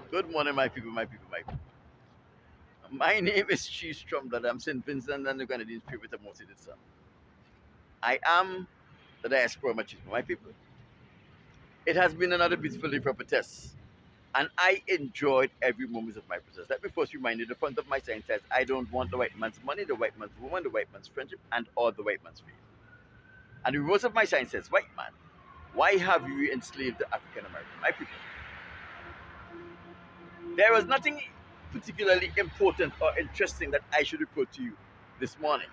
Good morning, my people, my people, my people. My name is Chief Stromblad. I'm St. Vincent and the Grenadines Spirit of Motivated Son. I am the diaspora machismo, my people. It has been another beautiful day for protest, and I enjoyed every moment of my protest. Let me first remind you the front of my sign says, I don't want the white man's money, the white man's woman, the white man's friendship, and or the white man's faith. And the reverse of my sign says, white man, why have you enslaved the African American? My people, there was nothing particularly important or interesting that I should report to you this morning.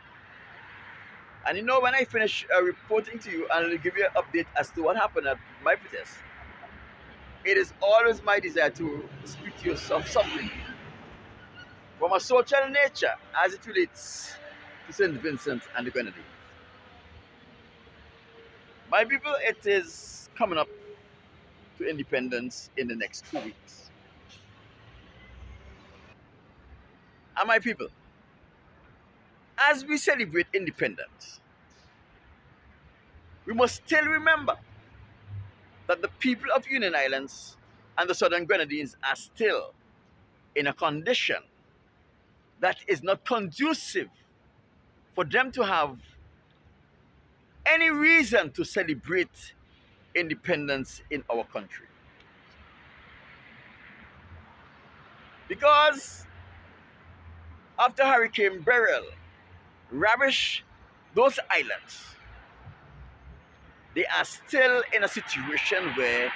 And you know, when I finish reporting to you and I'll give you an update as to what happened at my protest, it is always my desire to speak to you of something from a social nature as it relates to St. Vincent and the Grenadines. My people, it is coming up to independence in the next 2 weeks. And my people, as we celebrate independence, we must still remember that the people of Union Islands and the Southern Grenadines are still in a condition that is not conducive for them to have any reason to celebrate independence in our country. Because after Hurricane Beryl ravished those islands, they are still in a situation where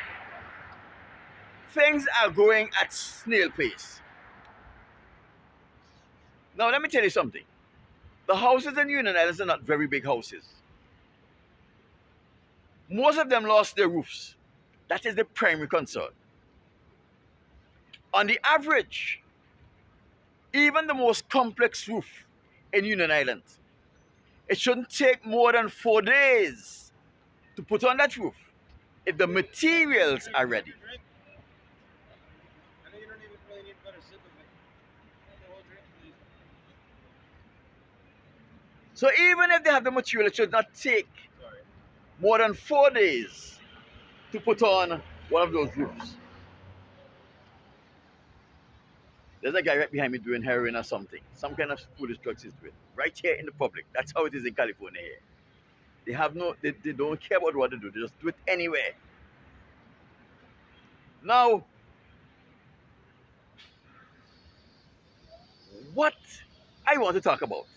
things are going at snail pace. Now, let me tell you something. The houses in Union Islands are not very big houses. Most of them lost their roofs. That is the primary concern. On the average, even the most complex roof in Union Island, it shouldn't take more than 4 days to put on that roof if the materials are ready. So even if they have the material, it should not take more than 4 days to put on one of those roofs. There's a guy right behind me doing heroin or something. Some kind of foolish drugs he's doing. Right here in the public. That's how it is in California here. They don't care about what they do. They just do it anywhere. Now, what I want to talk about.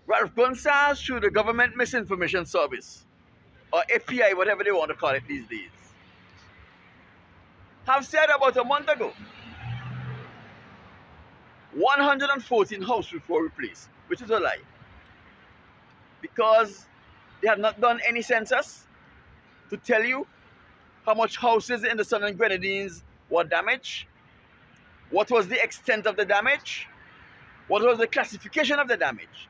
Ralph Gonsalves through the Government Misinformation Service, or API, whatever they want to call it these days, have said about a month ago 114 houses were replaced, which is a lie. Because they have not done any census to tell you how much houses in the Southern Grenadines were damaged, what was the extent of the damage, what was the classification of the damage,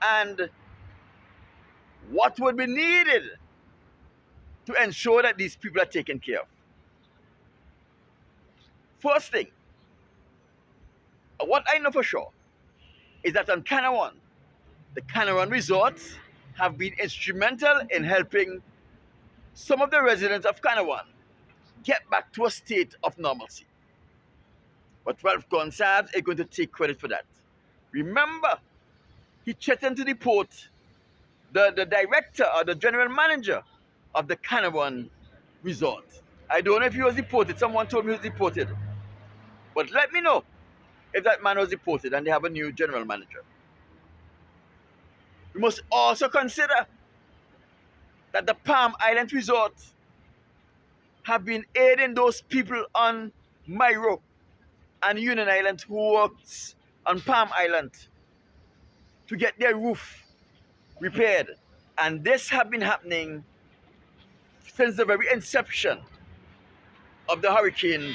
and what would be needed to ensure that these people are taken care of. First thing, what I know for sure is that on Canawan, the Canawan resorts have been instrumental in helping some of the residents of Canawan get back to a state of normalcy. But Ralph Gonsalves is going to take credit for that. Remember, he threatened to deport the director or the general manager of the Canawan resort. I don't know if he was deported. Someone told me he was deported. But let me know if that man was deported and they have a new general manager. We must also consider that the Palm Island Resort have been aiding those people on Myro and Union Island who worked on Palm Island to get their roof repaired. And this have been happening since the very inception of the hurricane.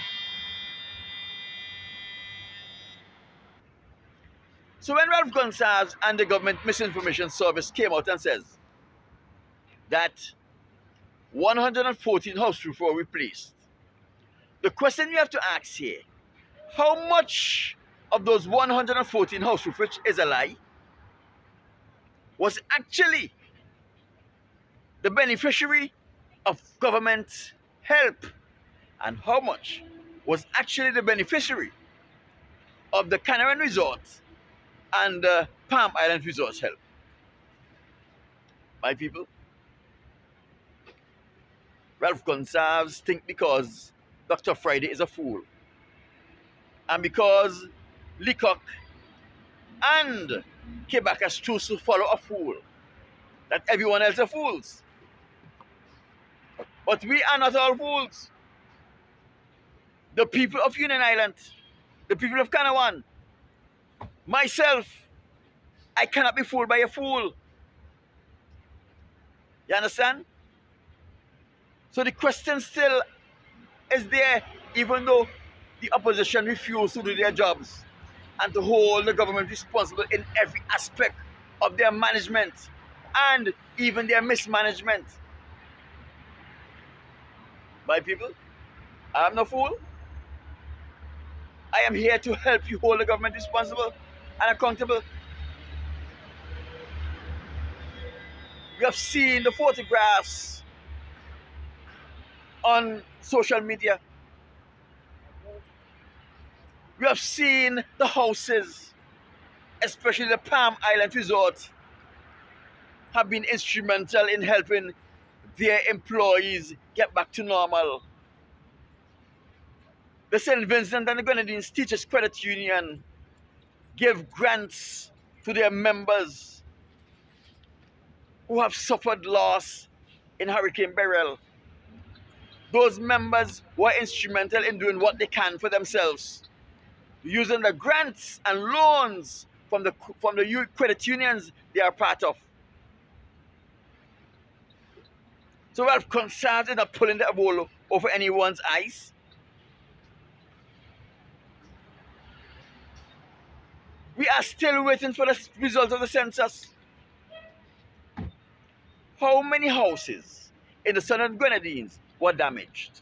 So when Ralph Gonsalves and the Government Misinformation Service came out and says that 114 house roofs were replaced, the question you have to ask here, how much of those 114 house roofs, which is a lie, was actually the beneficiary of government help, and how much was actually the beneficiary of the Canary Resort and Palm Island Resort's help. My people, Ralph Gonsalves think because Dr. Friday is a fool, and because Leacock and Quebecers choose to follow a fool, that everyone else are fools. But we are not all fools. The people of Union Island, the people of Kanawan, myself, I cannot be fooled by a fool. You understand? So the question still is there, even though the opposition refuse to do their jobs and to hold the government responsible in every aspect of their management and even their mismanagement. My people, I am no fool. I am here to help you hold the government responsible and accountable. We have seen the photographs on social media. We have seen the houses, especially the Palm Island Resort, have been instrumental in helping their employees get back to normal. The St. Vincent and the Grenadines Teachers Credit Union gave grants to their members who have suffered loss in Hurricane Beryl. Those members were instrumental in doing what they can for themselves, using the grants and loans from the credit unions they are part of. So Ralph Concert is not pulling the wool over anyone's eyes. We are still waiting for the result of the census. How many houses in the Southern Grenadines were damaged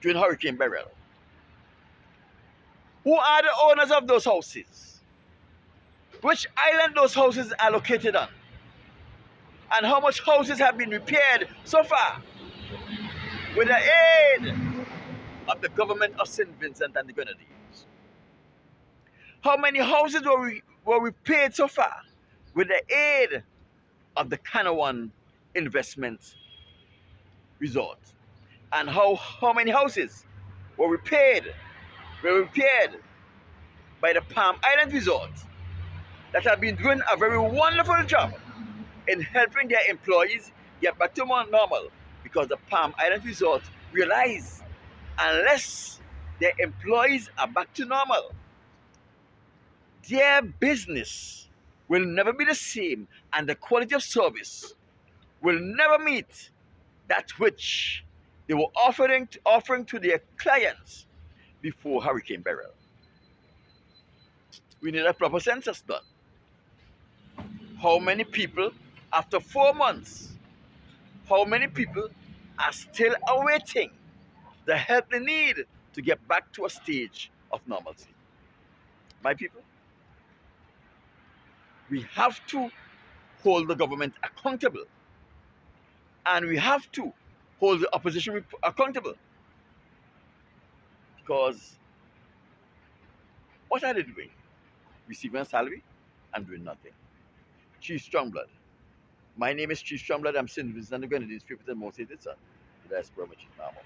during Hurricane Beryl? Who are the owners of those houses? Which island those houses are located on? And how much houses have been repaired so far with the aid of the government of St. Vincent and the Grenadines? How many houses were repaired so far with the aid of the Kanawan Investment Resort? And how many houses were repaired by the Palm Island Resort that have been doing a very wonderful job in helping their employees get back to more normal, because the Palm Island Resort realize unless their employees are back to normal, their business will never be the same and the quality of service will never meet that which they were offering to their clients before Hurricane Beryl. We need a proper census done. How many people, after 4 months, how many people are still awaiting the help they need to get back to a stage of normalcy? My people, we have to hold the government accountable, and we have to hold the opposition accountable, because what are they doing? Receiving a salary and doing nothing. Chief Strongblood. My name is Chief Strongblood. I'm St. Vincent and the Grenadines, 50th most hated son. The diaspora, Chief Mamo.